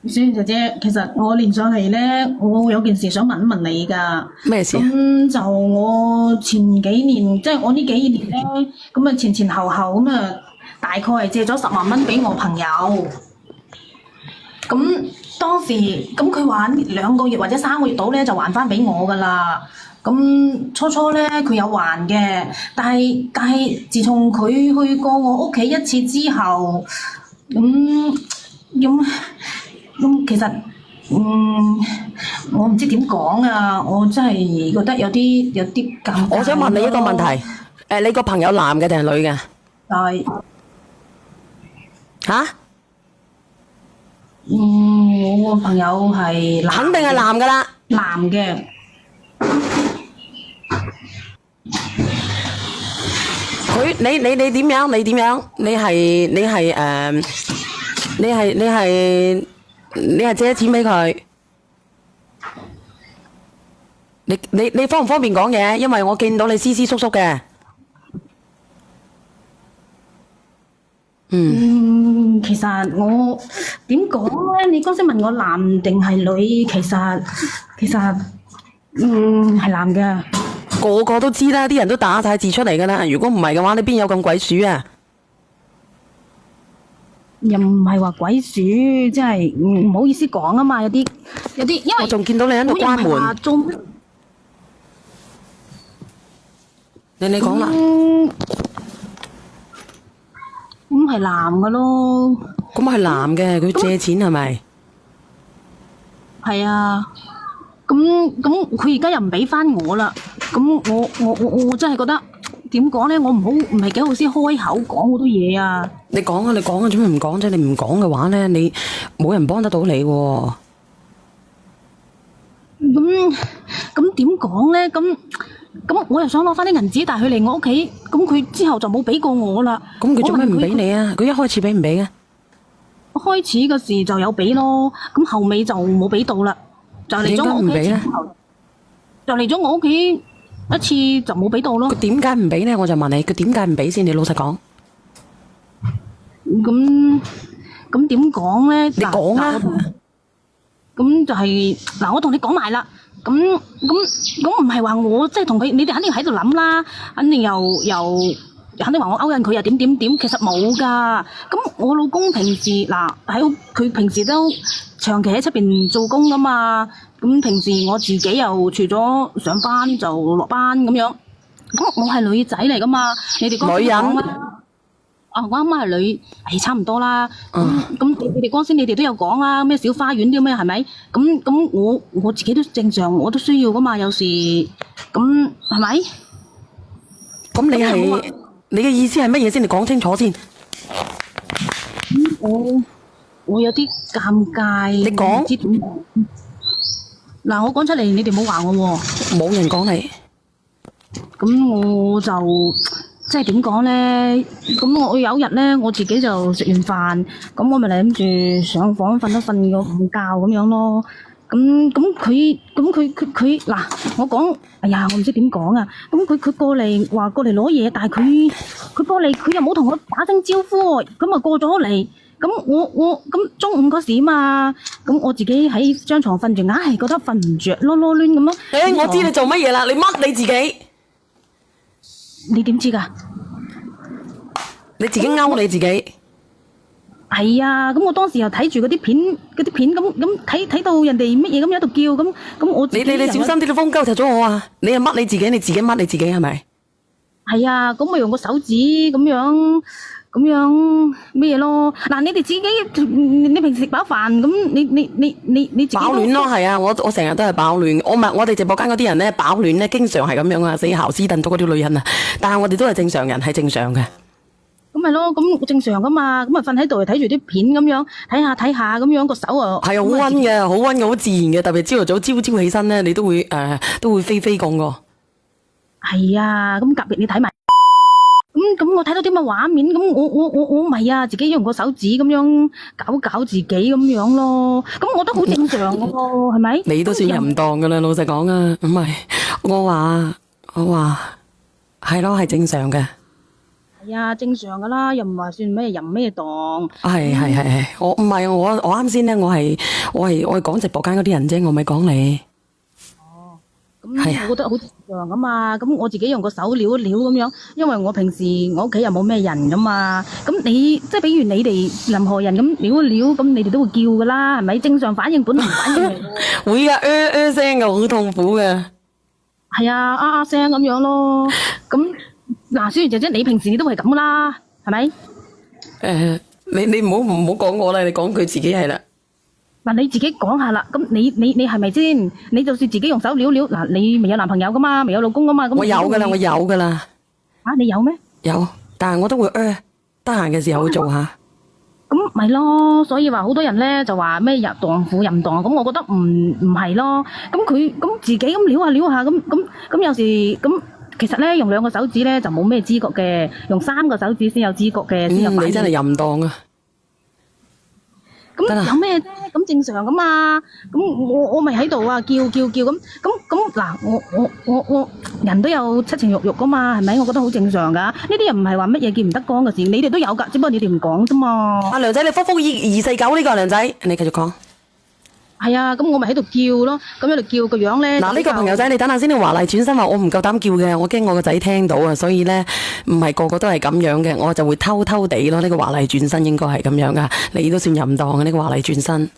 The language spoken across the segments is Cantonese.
小燕姐姐，其實我連上嚟咧，我有件事想問一問你㗎。咩事啊？咁就我前幾年，即係我呢幾年咧，咁啊前前後後咁啊，大概係借咗10萬蚊俾我朋友。咁當時咁佢話2個月或者3個月到咧就還翻俾我㗎啦。咁初初咧佢有還嘅，但係自從佢去過我屋企一次之後，咁其實我唔知點講啊，我真係覺得有啲尷我想問尬你一個問咯。題，你個朋友男嘅定係女嘅？但係吓？我個朋友係肯定係男噶啦。男嘅。你點樣？你點樣？你係借錢俾佢？你方唔方便講嘢？因為我見到你斯斯縮縮嘅。其實我點講咧？你剛先問我男定係女，其實係男嘅。個個都知啦，啲人都打晒字出嚟噶啦。如果唔係嘅話，你邊有咁鬼鼠啊？又唔係話鬼鼠，即係唔好意思講啊嘛。有啲，因為我仲見到你喺度關我又唔係話門。做你講啦。咁係男嘅咯。咁係男嘅，佢借錢係咪？係啊。咁佢而家又唔俾翻我啦。咁我真係覺得點講咧？我唔係幾好先開口講好多嘢啊。你講啊，做咩唔講啫？你唔講嘅話咧，你冇人幫得到你喎。咁點講咧？咁我又想攞翻啲銀紙，但係佢嚟我屋企，咁佢之後就冇俾過我啦。咁佢做咩唔俾我問你啊？佢一開始俾唔俾嘅？開始嗰時就有俾咯，咁後尾就冇俾到啦。就嚟咗我屋企一次之後，就嚟咗我屋企一次就冇俾到咯。佢點解唔俾呢？我就問你，佢點解唔俾先？你老實講。咁點講咧？你講啊！咁就係嗱，我同你講埋啦。咁唔係話我即係同佢，你哋肯定喺度諗啦，肯定又肯定話我勾引佢又點點點，其實冇噶。咁我老公平時嗱佢平時都長期喺出邊做工噶嘛。咁平時我自己又除咗上班就落班咁樣。咁我係女仔嚟噶嘛，你哋剛先講啦。啊，我啱啱係女，差唔多啦。你哋剛先你哋都有講啦，咩小花園啲咩係咪？咁我自己都正常，我都需要噶嘛，有時咁係咪？咁你嘅意思係乜嘢先？你講清楚先。我有啲尷尬，你講唔知點講。嗱，我講出嚟，你哋唔好話我喎。冇人講你。咁我就即係點講咧？咁我有日咧，我自己就食完飯，咁我咪諗住上房瞓個午覺咁樣咯。佢嗱，我講，哎呀，我唔知點講啊。咁佢過嚟話過嚟攞嘢，但係佢過嚟，佢又冇同我打聲招呼，咁啊過咗嚟。咁我咁中午嗰時嘛，咁我自己喺張床瞓住，硬係覺得瞓唔着，囉囉攣咁咯。我知你做乜嘢啦，你乜你自己？你點知㗎？你自己勾你自己。係啊，咁我當時又睇住嗰啲片咁睇到人哋乜嘢咁喺度叫咁我自己你小心啲，都風鳩踢咗我啊！你又乜你自己，你自己乜你自己係咪？係啊，咁我用個手指咁樣咩嘢咯？嗱，你哋自己你平時食飽飯咁，你自己飽暖咯，係啊！我成日都係飽暖。我哋直播間嗰啲人咧飽暖咧，經常係咁樣啊，死姣斯頓到嗰啲女人啊！但係我哋都係正常人，係正常嘅。咁咪咯，咁正常噶嘛，咁咪瞓喺度睇住啲片咁樣睇下咁樣個手啊，係啊，好溫嘅，好溫嘅，好自然嘅，特別朝頭早朝起身咧，你都會飛咁個。係啊，咁隔別你睇埋，咁我睇到啲乜畫面，咁我咪啊，自己用個手指咁樣搞自己咁樣咯，咁我都好正常嘅喎，係咪？你都算淫蕩噶啦，老實講啊，唔係我話係咯，係正常嘅。係啊，正常噶啦，又唔話算咩淫咩蕩。係，我唔係我啱先咧，我係講直播間嗰啲人啫，我咪講你。咁係啊我覺得好正常噶嘛，咁我自己用個手撩一撩咁樣，因為我平時我屋企又冇咩人噶嘛，咁你即係比如你哋任何人咁撩一撩，咁你哋都會叫噶啦，係咪？正常反應本能反應嚟喎。會噶，聲噶，好痛苦嘅。係啊，聲咁樣咯。咁嗱，小圓姐姐，你平時你都係咁噶啦，係咪？你唔好講我啦，你講佢自己係啦。嗱，你自己講下啦。咁你係咪先？你就算自己用手撩撩，嗱，你未有男朋友噶嘛，未有老公噶嘛，咁我有噶啦，你都會我有噶啦，啊，你有咩？有，但係我都會得閒嘅時候會做下。咁咪咯，所以話好多人咧就話咩淫蕩婦淫蕩，咁我覺得唔係咯。咁佢咁自己咁撩下撩下，咁有時咁其實咧用兩個手指咧就冇咩知覺嘅，用三個手指先有知覺嘅，先有反應。你真係淫蕩啊！得啦咁有咩啫？咁正常噶嘛。咁我咪喺度啊，叫咁嗱，我人都有七情六欲噶嘛，係咪？我覺得好正常噶。呢啲又唔係話乜嘢見唔得光嘅事，你哋都有噶，只不過你哋唔講啫嘛。阿梁仔，你249呢個梁仔，你繼續講。係啊，咁我咪喺度叫咯，咁喺度叫個樣咧。嗱，呢個朋友仔，你等下先，你華麗轉身話我唔夠膽叫嘅，我驚我個仔聽到啊，所以咧唔係個個都係咁樣嘅，我就會偷偷地咯。呢個華麗轉身應該係咁樣噶，你都算淫蕩嘅呢個華麗轉身。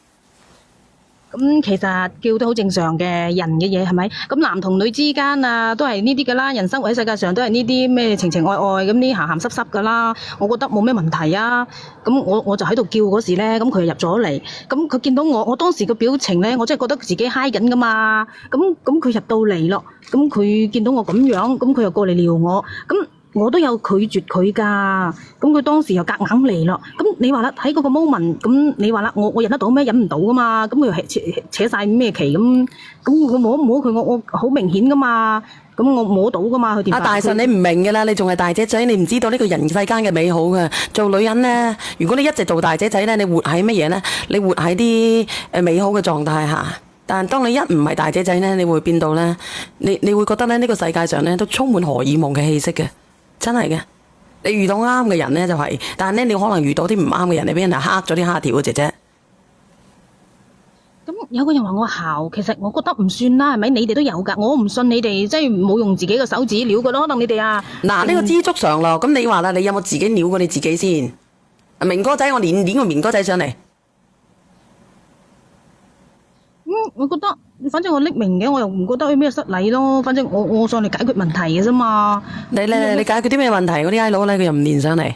咁其實叫都好正常嘅，人嘅嘢係咪？咁男同女之間啊，都係呢啲噶啦。人生活喺世界上都係呢啲咩情情愛愛咁啲鹹鹹濕濕噶啦。我覺得冇咩問題啊。咁我就喺度叫嗰時咧，咁佢就入咗嚟。咁佢見到我當時個表情咧，我真係覺得自己嗨緊噶嘛。咁佢入到嚟咯。咁佢見到我咁樣，咁佢又過嚟撩我。咁我都有拒絕佢噶，咁佢當時又夾硬嚟咯。咁你話啦，喺嗰個 moment，咁你話啦，我忍得到咩？忍唔到噶嘛。咁佢又係扯晒咩旗咁，我摸唔摸佢？我好明顯噶嘛。咁我摸到噶嘛？佢點？阿大神，你唔明嘅啦，你仲係大姐仔，你唔知道呢個人世間嘅美好嘅。做女人呢，如果你一直做大姐仔呢，你活喺乜嘢呢？你活喺啲美好嘅狀態下。但當你一唔係大姐仔呢，你會變到呢，你會覺得咧呢個世界上呢都充滿荷爾蒙嘅氣息嘅。真係嘅，你遇到啱嘅人呢就係，但係呢你可能遇到啲唔啱嘅人，你俾人係黑咗啲蝦條嘅姐姐。咁有個人話我姣，其實我覺得唔算啦，係咪？你哋都有㗎，我唔信你哋即係冇用自己嘅手指撩㗎咯，可能你哋啊。嗱，呢個知足常樂，咁你話啦，你有冇自己撩過你自己先？明哥仔，我練個明哥仔上嚟。我覺得反正我匿名嘅，我又唔覺得有咩失禮咯。反正我上嚟解決問題嘅啫嘛。你解決啲咩問題？嗰啲 I 佬咧，佢又唔練上嚟。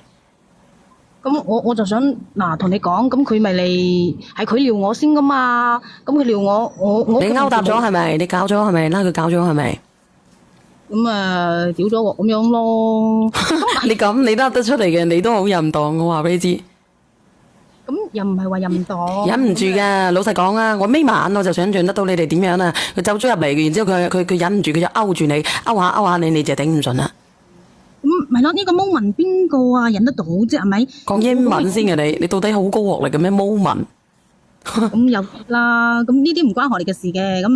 咁我就想嗱同你講，咁佢咪嚟係佢撩我先噶嘛。咁佢撩我你勾搭咗係咪？你搞咗係咪？拉佢搞咗係咪？咁屌咗我咁樣咯。你咁你得出嚟嘅，你都好淫蕩，我話俾你知。咁又唔係話淫蕩，忍唔住噶。老實講啊，我眯埋眼我就想象得到你哋點樣啊。佢走咗入嚟，然之後佢忍唔住，佢就勾住你，勾下你就頂唔順啦。咁咪咯？呢個 moment 邊個啊忍得到啫？係咪？講英文先嘅你到底好高學歷嘅咩 moment？咁有啦，咁呢啲唔關學歷嘅事嘅。咁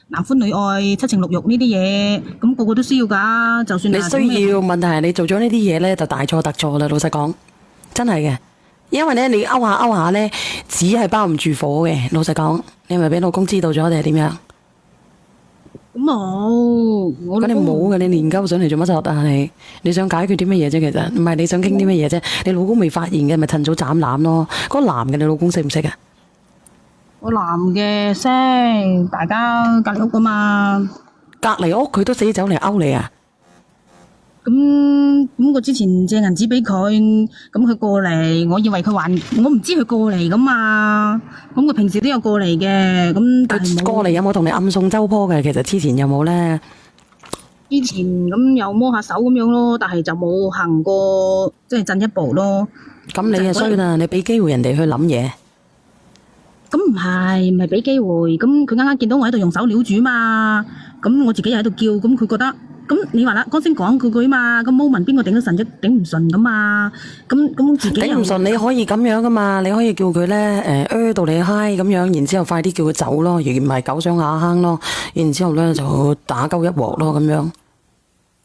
男歡女愛、七情六欲呢啲嘢，咁個個都需要噶。就算你需要，問題係你做咗呢啲嘢咧，就大錯特錯啦。老實講，真係嘅。因為咧，你勾下咧，紙係包唔住火嘅。老實講，你係咪俾老公知道咗定係點樣？咁冇，咁你冇嘅，你連鳩上嚟做乜柒啊？你想解決啲乜嘢啫？其實唔係你想傾啲乜嘢啫？你老公未發現嘅，咪趁早斬纜咯。嗰個男嘅，你老公識唔識啊？個男嘅識，大家隔籬屋噶嘛。隔籬屋佢都死走嚟勾你啊！咁我之前借銀紙俾佢，咁佢過嚟，我以為佢還，我唔知佢過嚟噶嘛。咁佢平時都有過嚟嘅，咁但係冇。佢過嚟有冇同你暗送周坡嘅？其實之前有冇咧？之前咁又摸下手咁樣咯，但係就冇行過，即係進一步咯。咁你啊衰啦！你俾機會人哋去諗嘢。咁唔係俾機會，咁佢啱啱見到我喺度用手撩住嘛，咁我自己又喺度叫，咁佢覺得。咁你話啦，剛先講佢句嘛，咁 moment 邊個頂得順啫？頂唔順噶嘛，咁自己頂唔順，你可以咁樣噶嘛，你可以叫佢咧到你嗨咁樣，然之後快啲叫佢走咯，而唔係狗上下坑咯，然之後咧就打鳩一鑊咯咁樣。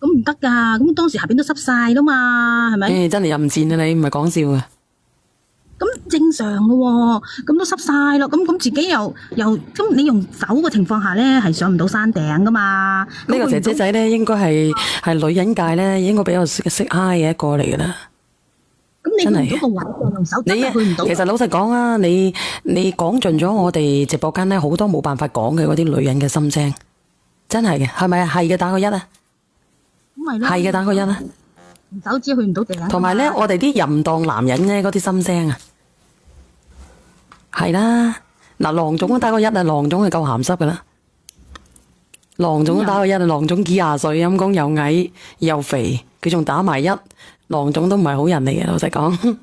咁唔得噶，咁當時下邊都濕晒啦嘛，係咪？真係淫賤啊！你唔係講笑啊！咁正常嘅喎，咁都濕晒咯，咁自己又咁你用手嘅情況下咧，係上唔到山頂噶嘛？呢個姐姐仔咧，應該係女人界咧，應該比較識嗨嘅一個嚟噶啦。咁你去唔到個位，用手真係去唔到。其實老實講啊，你講盡咗我哋直播間咧好多冇辦法講嘅嗰啲女人嘅心聲，真係嘅，係咪啊？係嘅，打個一啊！咁咪咯。係嘅，打個一啊！手指去唔到頂。同埋咧，我哋啲淫蕩男人咧嗰啲心聲啊！係啦，嗱，郎總都打個一啊，郎總係夠鹹濕噶啦，郎總都打個一啊，郎總幾廿歲，陰公又矮又肥，佢仲打埋一，郎總都唔係好人嚟嘅，老實講。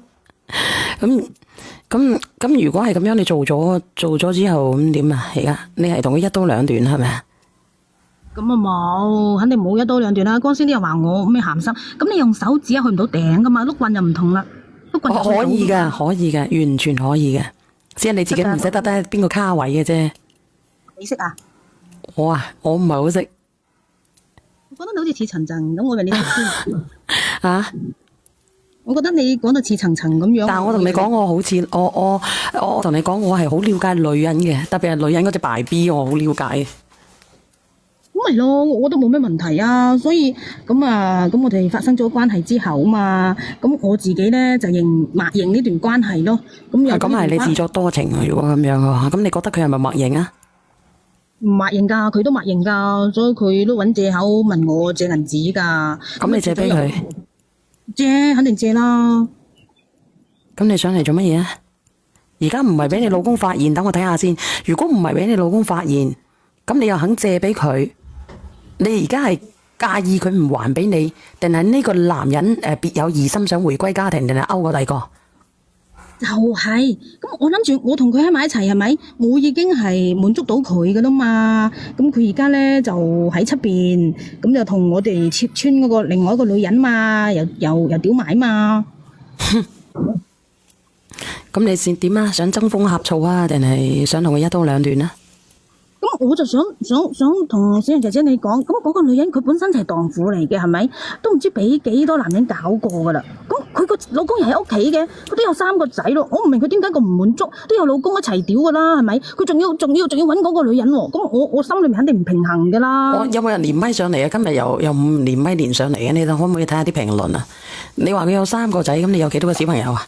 咁如果係咁樣，你做咗之後咁點啊？而家你係同佢一刀兩斷係咪啊？咁啊冇，肯定冇一刀兩斷啦。剛先啲又話我咩鹹濕，咁你用手指去唔到頂噶嘛，碌棍就唔同啦，碌棍就可以噶，完全可以嘅。只係你自己唔識得邊個卡位嘅啫。你識啊？我唔係好識。我覺得你好似似層層咁，我以為你識啊？我覺得你講到似層層咁樣。但係我同你講，我好似我同你講，我係好了解女人嘅，特別係女人嗰隻敗 B，我好了解。咁咪咯，我都冇咩問題啊。所以咁我哋發生咗關係之後啊嘛，咁我自己咧就默認呢段關係咯。咁係你自作多情啊！如果咁樣嘅話，咁你覺得佢係咪默認啊？唔默認噶，佢都默認噶，所以佢都揾借口問我借銀紙噶。咁你借俾佢？借，肯定借啦。咁你上嚟做乜嘢啊？而家唔係俾你老公發現，等我睇下先。如果唔係俾你老公發現，咁你又肯借俾佢？你而家係介意佢唔還俾你，定係呢個男人別有疑心想回歸家庭，定係勾個第二個？就係咁，我諗住我同佢喺埋一齊係咪？我已經係滿足到佢噶啦嘛。咁佢而家咧就喺出邊，咁就同我哋切村嗰個另外一個女人嘛，又屌埋嘛。咁你先點啊？想爭風呷醋啊，定係想同佢一刀兩斷啊？咁我就想同小人姐姐你講，咁嗰個女人佢本身就係蕩婦嚟嘅，係咪？都唔知俾幾多男人搞過噶啦。咁佢個老公又喺屋企嘅，佢都有3個仔咯。我唔明佢點解咁唔滿足，都有老公一齊屌噶啦，係咪？佢仲要搵嗰個女人喎。咁我心裏面肯定唔平衡噶啦。有冇人連麥上嚟啊？今日又唔連麥連上嚟嘅，你可唔可以睇下啲評論啊？你話佢有3個仔，咁你有幾多個小朋友啊？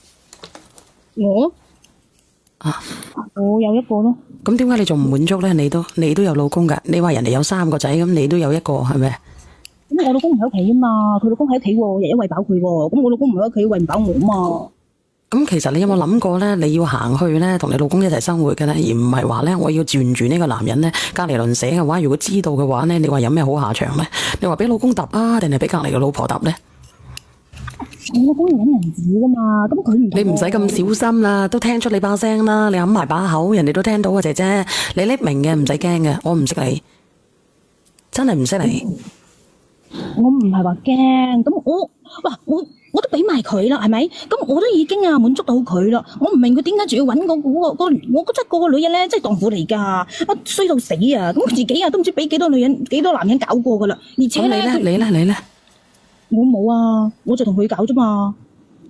我有一個咯。咁點解你仲唔滿足咧？你都有老公噶，你話人哋有3個仔，咁你都有一個，係咪？咁我老公唔喺屋企啊嘛，佢老公喺屋企喎，日日餵飽佢喎。咁我老公唔喺屋企，餵唔飽我啊嘛。咁其實你有冇諗過咧？你要行去咧，同你老公一齊生活嘅咧，而唔係話咧，我要轉住呢個男人咧，隔籬鄰舍嘅話，如果知道嘅話咧，你話有咩好下場咧？你話俾老公揼啊，定係俾隔籬嘅老婆揼咧？我老公要搵銀紙噶嘛，咁佢唔你唔使咁小心啦，都聽出你把聲啦，你揞埋把口，人哋都聽到啊，姐姐，你匿名嘅，唔使驚嘅，我唔識你，真係唔識你。我唔係話驚，咁我都俾埋佢啦，係咪？咁我都已經滿足到佢啦，我唔明佢點解仲要搵我覺得嗰個女人咧，真係蕩婦嚟噶，衰到死啊！咁佢自己都唔知俾幾多男人搞過噶啦，而且咧，你咧？我冇啊，我就同佢搞啫嘛。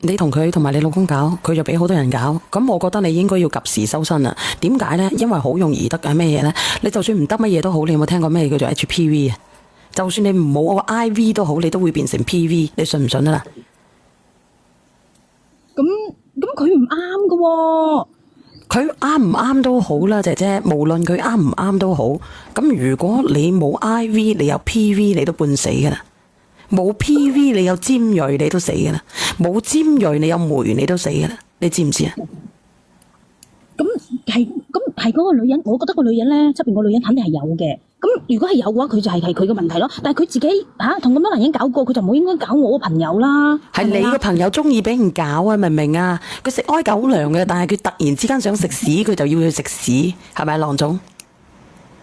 你同佢同埋你老公搞，佢就俾好多人搞。咁我覺得你應該要及時收身啦。點解呢？因為好容易得嘅咩嘢呢？你就算唔得乜嘢都好，你有冇聽過咩叫做 HPV 啊？就算你唔冇 IV 都好，你都會變成 PV。你信唔信啊？咁佢唔啱噶喎。佢啱唔啱都好啦，姐姐。無論佢啱唔啱都好。咁如果你冇 IV，你有 PV，你都半死噶啦。冇 PV 你有尖銳你都死噶啦，冇尖銳你有酶你都死噶啦，你知唔知啊？咁係嗰個女人，我覺得個女人咧，側邊個女人肯定係有嘅。咁如果係有嘅話，佢就係佢嘅問題咯。但係佢自己同咁多男人搞過，佢就冇應該搞我個朋友啦。係你個朋友中意俾人搞啊，明唔明啊？佢食開狗糧嘅，但係佢突然之間想食屎，佢就要去食屎，係咪，郎總？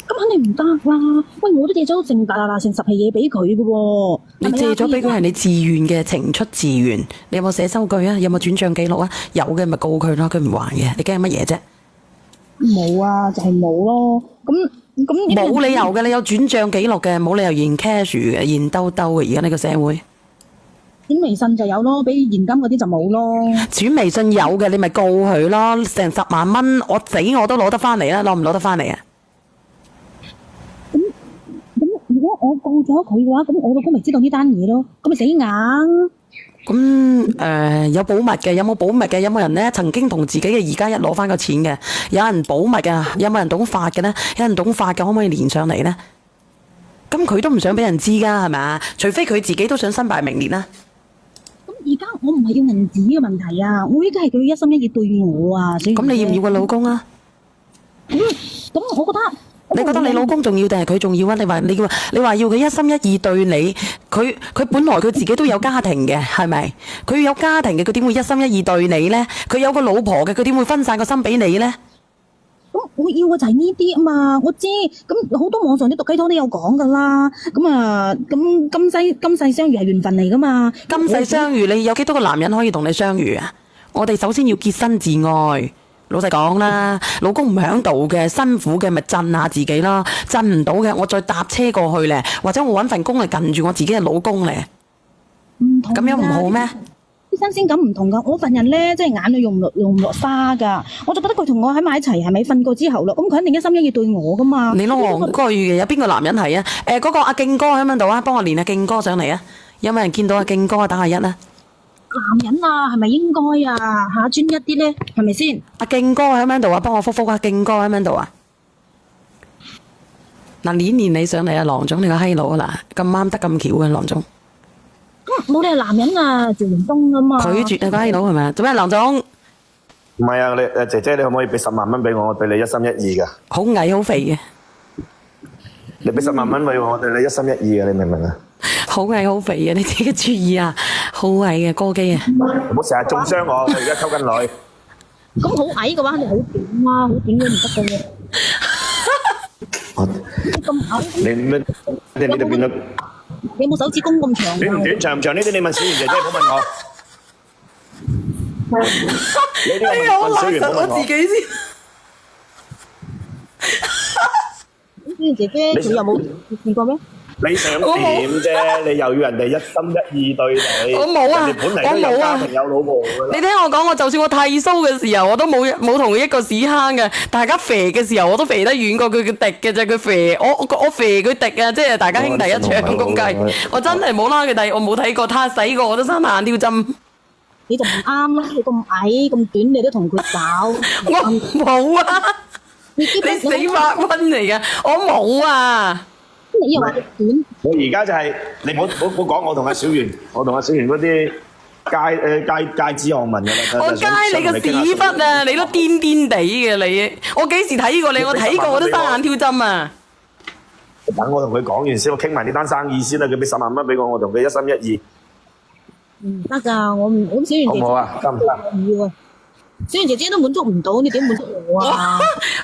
咁肯定唔得啦！喂，我都借咗成10皮嘢俾佢嘅喎。你借咗俾佢係你自願嘅，情出自願。你有冇寫收據啊？有冇轉賬記錄啊？有嘅咪告佢咯，佢唔還嘅，你驚乜嘢啫？冇啊，就係冇咯。咁咁呢啲冇理由嘅，你有轉賬記錄嘅，冇理由現 cash 嘅，現兜兜嘅。而家呢個社會，轉微信就有咯，俾現金嗰啲就冇咯。轉微信有嘅，你咪告佢咯，成10萬蚊，我死我都攞得翻嚟啦，攞唔攞得翻嚟啊？咁如果我告咗佢嘅話，咁我老公咪知道呢單嘢咯，咁咪死硬。咁有保密嘅，有冇保密嘅？有冇人咧曾經同自己嘅2+1攞翻個錢嘅？有人保密嘅，有冇人懂法嘅咧？有人懂法嘅，可唔可以連上嚟咧？咁佢都唔想俾人知噶，係咪啊？除非佢自己都想身敗名裂啦。咁而家我唔係要銀紙嘅問題啊，我依家係佢一心一意對我啊，所以咁你要唔要個老公啊？咁我覺得。你覺得你老公重要定係佢重要啊？你話要佢一心一意對你，佢本來佢自己都有家庭嘅，係咪？佢有家庭嘅，佢點會一心一意對你呢？佢有個老婆嘅，佢點會分散個心俾你呢？咁我要嘅就係呢啲啊嘛，我知。咁好多網上啲毒雞湯都有講噶啦。咁今世相遇係緣分嚟噶嘛？今世相遇，你有幾多個男人可以同你相遇啊？我哋首先要潔身自愛。老實講啦，老公唔響度嘅，辛苦嘅咪震下自己咯，震唔到嘅我再搭車過去咧，或者我搵份工嚟近住我自己嘅老公咧，唔同。咁樣唔好咩？啲新鮮感唔同噶，我份人咧真係眼裏用唔落花噶，我就覺得佢同我喺埋一齊係咪瞓過之後咯，咁佢肯定一心一意對我噶嘛。你攞戇居嘅，有邊個男人係啊？嗰個阿勁哥喺邊度啊？幫我連阿勁哥上嚟啊！有冇人見到阿勁哥打下1啊？男人啊，係咪應該啊？專一啲咧，係咪先？阿勁哥喺邊度啊？幫我覆覆啊！勁哥喺邊度啊？嗱，連你上嚟啊，郎總你個閪佬啊嗱，咁啱得咁巧嘅郎總。冇理由男人啊，趙元東噶嘛。拒絕啊個閪佬係咪啊？做咩郎總？唔係啊，你姐姐，你可唔可以俾10萬蚊俾我？我對你一心一意噶。好矮好肥嘅。你俾10萬蚊俾我，我對你一心一意嘅，你明唔明啊？好矮好肥嘅，你自己注意啊！好矮嘅歌姬啊！唔好成日中傷我，我而家溝緊女。咁好矮嘅話，你好短啊，好短都唔得嘅喎。咁矮，你咩？你就變咗你有冇手指公咁長？短唔短、長唔長呢啲？你問小圓姐姐，唔好問我。你呢個問小圓，唔好問我。自己先。小圓姐姐，佢有冇試過咩？你想點啫？你又要人哋一心一意對你？我冇啊，人哋本嚟都有家庭有老婆㗎啦。你聽我講，我就算我剃鬚嘅時候，我都冇同佢一個屎坑嘅。大家肥嘅時候，我都肥得遠過佢嘅滴嘅啫。佢肥，我肥佢滴啊！即係大家兄弟一場咁計。我真係冇拉佢弟，我冇睇過他洗過，我都生眼挑針。你就唔啱啦！你咁矮咁短，你都同佢搞。我冇啊！你死法瘟嚟嘅，我冇啊！你又話佢短？我而家就係你唔好講我同阿小圓，我同阿小圓嗰啲街知巷聞嘅啦。我街你個屎忽啊！你都癲癲地嘅你，我幾時睇過你？我睇過我都生眼挑針啊！等我同佢講完先，我傾埋呢單生意先啦。佢俾10萬蚊俾我，我同佢一心一意。唔得㗎，我唔小圓姐姐。好唔好啊？得唔得？唔要啊！小圓姐姐都滿足唔到，你點滿足我啊？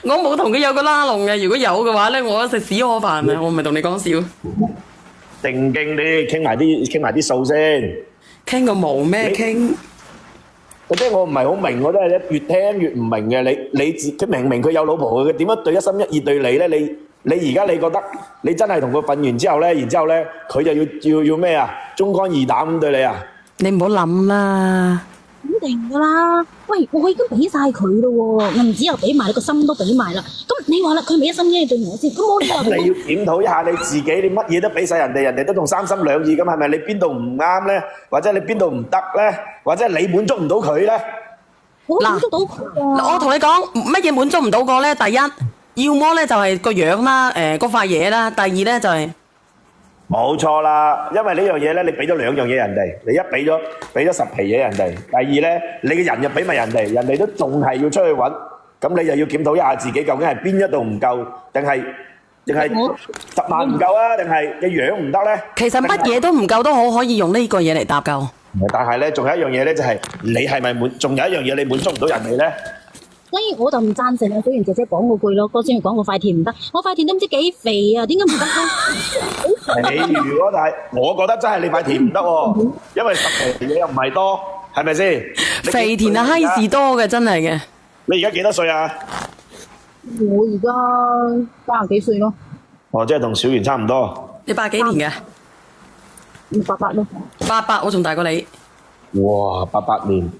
我冇同佢有個拉攏嘅，如果有嘅話咧，我食屎可飯啊！我唔係同你講笑。定經啲，傾埋啲數先。傾個毛咩傾？即係我唔係好明，我都係越聽越唔明嘅。佢明佢有老婆，佢點樣對一心一意對你咧？你而家你覺得你真係同佢瞓完之後咧，然之後咧佢就要咩啊？忠肝義膽咁對你啊？你唔好諗啦。肯定噶啦，喂，我已經俾晒佢咯喎，銀紙又俾埋，你個心都俾埋啦。咁你話啦，佢咪一心一意對我先，咁我呢你要檢討一下你自己，你乜嘢都俾晒人哋，人哋都仲三心兩意咁，係咪？你邊度唔啱咧？或者你邊度唔得咧？或者你滿足唔到佢咧？我滿足到佢啊！我同你講，乜嘢滿足唔到個咧？第一，要麼咧就係個樣啦，嗰塊嘢啦；第二咧就係冇錯啦，因為呢樣嘢咧，你俾咗2樣嘢人哋，你一俾咗10皮嘢人哋，第二咧，你嘅人又俾埋人哋，人哋都仲係要出去揾，咁你又要檢討一下自己，究竟係邊一度唔夠，定係10萬唔夠啊？定係嘅樣唔得咧？其實乜嘢都唔夠都好，可以用呢個嘢嚟搭救。但係咧，仲有一樣嘢咧，就係你係咪仲有一樣嘢你滿足唔到人哋咧？所以我就唔贊成啊！小圓姐姐講嗰句咯，嗰先講我塊田唔得，我塊田都唔知幾肥啊，點解唔得啊？你如果但係，我覺得真係你塊田唔得喎，因為10皮嘢又唔係多，係咪先？肥田啊，閪事多嘅，真係嘅。你而家幾多歲啊？我而家30幾歲咯，哦，即係同小圓差唔多。你80幾年嘅88咯。？88，我仲大過你。哇，88年，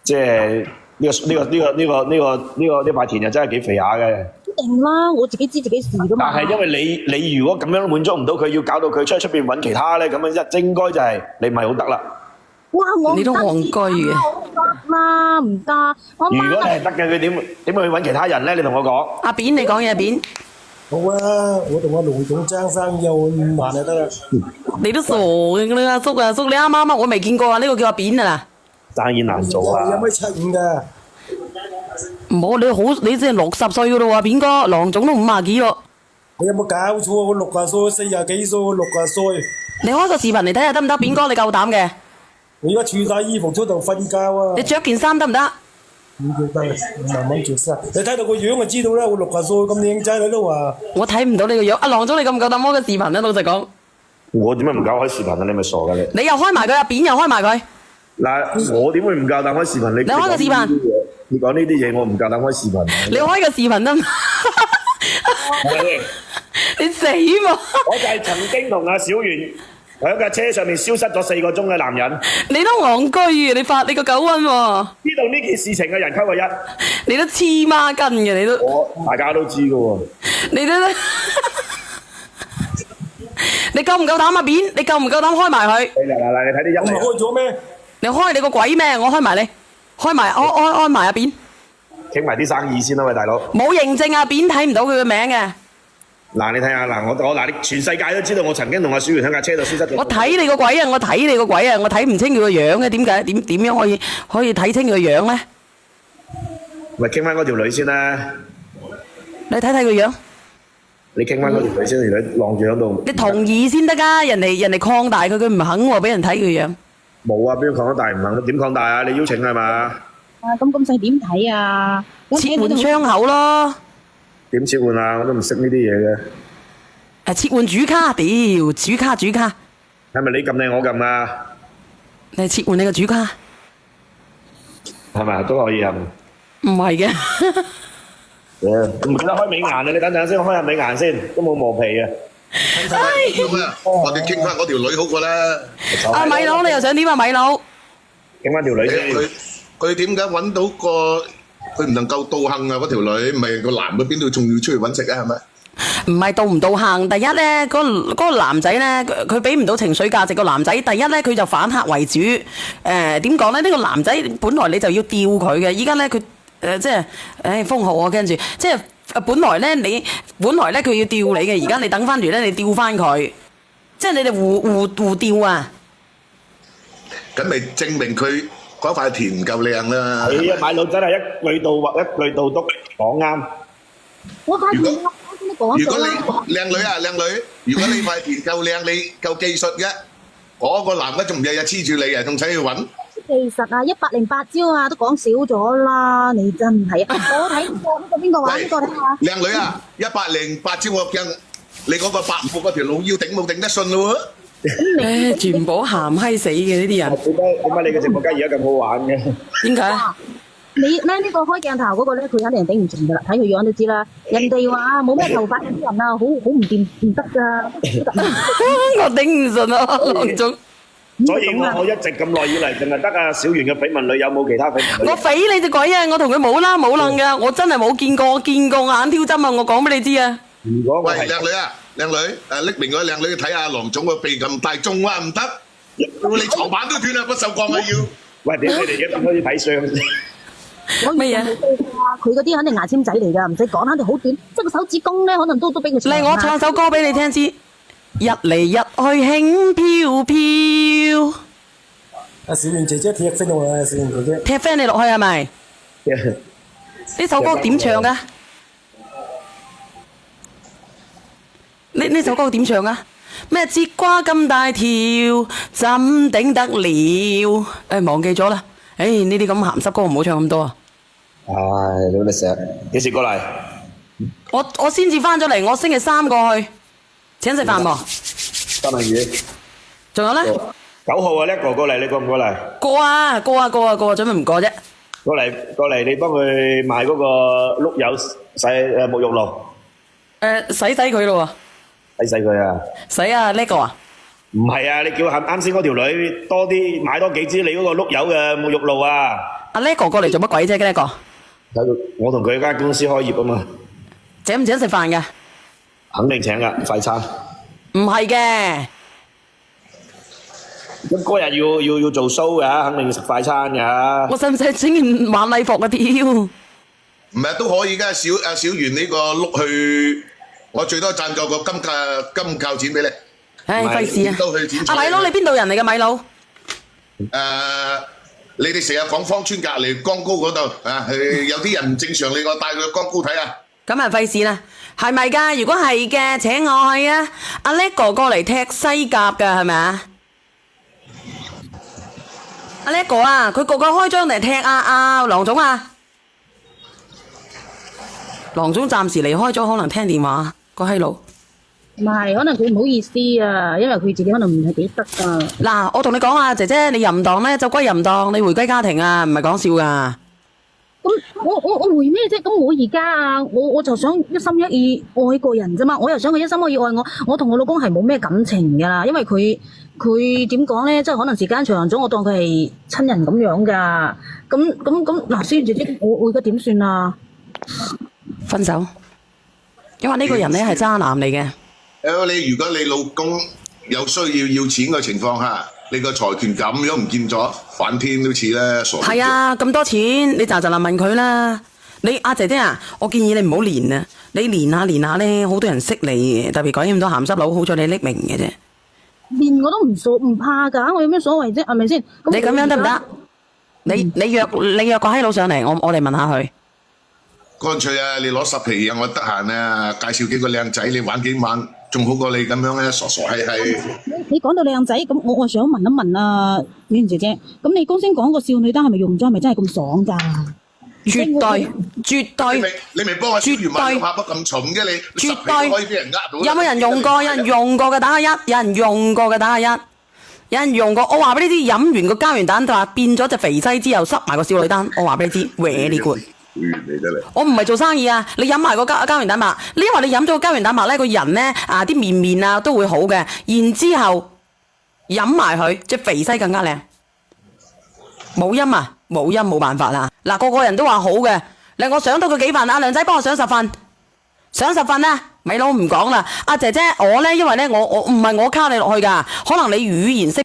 即係呢塊田就真係幾肥下嘅。一定啦，我自己知自己事噶嘛。但係因為你如果咁樣滿足唔到佢，要搞到佢出邊揾其他咧，咁樣應該就係你唔係好得啦。哇，我你都戇居嘅。啦，唔得。我如果媽你係得嘅，佢點去揾其他人咧？你同我講。阿扁，你講嘢，阿扁，好啊，我同阿龍總爭生意5萬就得啦。你都傻嘅啦，阿叔啊，叔你啱啱我未見過啊，呢個叫阿扁啊生意難做啊！有1.75米㗎？唔好，你先60歲噶咯喎，扁哥，郎總都50幾喎。你有冇搞錯？我60歲，40幾歲，60歲。你開個視頻嚟睇下得唔得？扁哥，你夠膽嘅？我而家除晒衣服出度瞓覺啊！你着件衫得唔得？唔得，慢慢着衫。你睇到個樣就知道啦，我60歲咁靚仔，你都話。我睇唔到你個樣。阿郎總，你夠唔夠膽開個視頻啊？老實講。我點解唔夠開視頻啊？你咪傻㗎你！你又開埋佢，阿扁又開埋佢。嗱，我點會唔夠膽開視頻？你開個視頻。你講呢啲嘢，我唔夠膽開視頻。你開個視頻得唔得？你死嘛！我就係曾經同阿小圓喺架車上面消失咗4個鐘嘅男人。你都戇居嘅，你發你個狗瘟喎！知道呢件事情嘅人溝個1，你都黐孖筋嘅，你都。大家都知㗎喎。你都你夠唔夠膽啊？扁，你夠唔夠膽開埋佢？嗱，你睇啲我咪開咗咩？你開你個鬼咩？我開埋你，開埋開埋阿扁。傾埋啲生意先啦，喂大佬。冇認證啊，扁睇唔到佢嘅名嘅。嗱，你睇下嗱，我你全世界都知道我曾經同阿小圓喺架車度消失咗。我睇你個鬼啊！我睇你個鬼啊！我睇唔清佢個樣嘅，點解？點樣可以睇清佢個樣咧？咪傾翻嗰條女先啦。你睇睇個樣。你傾翻嗰條女先，條女晾住喺度。你同意先得㗎，人哋擴大佢，佢唔肯喎，俾人睇佢樣。冇啊，邊個擴大唔肯？點擴大啊？你邀請係嘛？啊，咁細點睇啊？切換窗口咯。點切換啊？我都唔識呢啲嘢嘅。切換主卡，屌主卡。係咪你撳定我撳啊？你切換你個主卡。係咪都可以啊？唔係嘅。唔記得開美顏啊！你等陣先，開下美顏先，都冇磨皮嘅。我哋傾翻嗰條女好過啦。阿米佬，你又想點啊？米佬，傾翻條女先。佢點解揾到個佢唔能夠道行啊？嗰條女唔係個男嘅，邊度仲要出去揾食啊？係咪？唔係道唔道行，第一咧，嗰個男仔咧，佢俾唔到情緒價值。個男仔第一咧，佢就反客為主。點講咧？呢個男仔本來你就要吊佢嘅，依家咧佢即係封號啊，跟住即係本來咧佢要吊你嘅，而家你等翻住咧，你吊翻佢，即係你哋互吊啊！咁咪證明佢嗰塊田唔夠靚啦。係啊，買佬真係一句道話一句道篤講啱。我塊田我先都講如果咗啦。你靚女啊靚女，如果你塊田夠靚，你夠技術嘅，嗰個男嘅仲日日黐住你啊，仲使去揾？其實啊，108招啊，都講少咗啦，你真係啊！我睇過呢個邊個話？呢個睇下。靚女啊，108招我驚你嗰個白虎嗰條老腰頂冇頂得順咯喎！全部鹹閪死嘅呢啲人。點解你嘅直播間而家咁好玩嘅？點解？你咧呢個開鏡頭嗰個咧，佢肯定頂唔順噶啦，睇佢樣都知啦。人哋話冇咩頭髮嗰啲人啊，好唔掂唔得噶。我頂唔順啊，郎總。所以我一直咁耐以嚟，淨係得阿小圓嘅緋聞女友，冇其他緋聞女友。我匪你隻鬼啊！我同佢冇啦冇楞噶，我真係冇見過，我見過眼挑針啊！我講俾你知啊！如果我喂，係靚女啊，靚女，匿名嗰個靚女睇下郎總個鼻咁大，仲話唔得？你床板都斷啦，不鏽鋼啊要！喂，點解你哋而家點開始睇相先？乜嘢？佢嗰啲肯定牙籤仔嚟㗎，唔使講，肯定好短，即係個手指公咧，可能都俾佢長。嚟，我唱首歌俾你聽先。日嚟日去輕飄飄。阿小圓姐姐踢飛我啊！小圓姐姐踢飛你落去係咪？呢首歌點唱㗎？呢首歌點唱啊？咩節瓜咁大條，怎頂得了？忘記咗啦。呢啲咁鹹濕歌唔好唱咁多啊！唉，你成日幾時過嚟？我先至翻咗嚟，我星期3過去請食飯喎。三文魚。仲有咧？ 9號啊，叻哥過嚟，你過唔過嚟？過啊，準備唔過啫。過嚟，你幫佢買嗰個碌柚洗沐浴露，洗佢咯洗佢啊！喎，洗啊呢個啊，唔係啊，你叫啱先嗰條女多啲買多幾支你嗰個碌柚嘅沐浴露啊！阿呢個過嚟做乜鬼啫？呢個我同佢間公司開業啊嘛，請唔請食飯嘅？肯定請噶快餐。唔係嘅，咁嗰日要做 show 噶，肯定要食快餐噶。我使唔使整件晚禮服啊？屌！唔係都可以㗎，小圓呢個碌去，我最多贊助個金靠錢俾你。唉，費事啊！都去剪彩阿米佬，你邊度人嚟嘅米佬？你哋成日講芳村隔離江高嗰度啊，有啲人唔正常，你我帶佢去江高睇啊！咁啊費事啦，係咪㗎？如果係嘅，請我去啊！阿叻哥過嚟踢西甲㗎，係咪啊？阿叻哥啊，佢個開張嚟踢阿郎總啊！郎總暫時離開咗，可能聽電話個閪佬。唔係，可能佢唔好意思啊，因為佢自己可能唔係幾得啊。嗱，我同你講啊，姐姐，你淫蕩咧就歸淫蕩，你回歸家庭啊，唔係講笑噶。咁我回咩啫？咁我而家啊，我就想一心一意愛個人啫嘛，我又想佢一心一意愛我。我同我老公係冇咩感情噶啦，因為佢點講咧，即係可能時間長咗，我當佢係親人咁樣噶。咁嗱，思源姐姐，我而家點算啊？分手，因為呢個人咧係渣男嚟嘅。如果你老公有需要錢嘅情況下，你個財團咁樣唔見咗，反天都似啦，傻。係啊，咁多錢，你嗱嗱問佢啦。你阿姐姐啊，我建議你唔好練啊，你練下咧，好多人識你，特別講咁多鹹濕佬，好在你匿名嘅啫。練我都唔怕㗎，我有咩所謂啫？係咪先？你咁樣得唔得？你約個閪佬上嚟，我哋問下佢。乾脆啊，你攞10皮啊，我得閒啊，介紹幾個靚仔，你玩幾晚，仲好過你咁樣咧，傻傻閪閪。你講到靚仔，咁我想問一問啊，婉賢姐姐，咁你剛先講個少女單係咪用咗？係咪真係咁爽㗎？絕對，你咪幫我小魚買下乜咁重嘅你？絕對10皮都可以俾人呃到。有冇人用過？有人用過嘅打下一，有人用過嘅打下一，有人用過。我話俾你知，飲完個膠原蛋白變咗隻肥西之後，塞埋個少女單。我話俾你知，very good。我唔係做生意啊！你飲埋個膠原蛋白，因為你飲咗個膠原蛋白咧，個人咧啲面啊都會好嘅。然之後飲埋佢，隻肥西更加靚。冇音啊，冇音冇辦法啦。嗱，個個人都話好嘅。嚟，我上到佢幾份啊？梁仔幫我上10份，上10份啊！咪佬唔講啦，阿姐姐我咧，因為咧我唔係我卡你落去㗎，可能你語言識。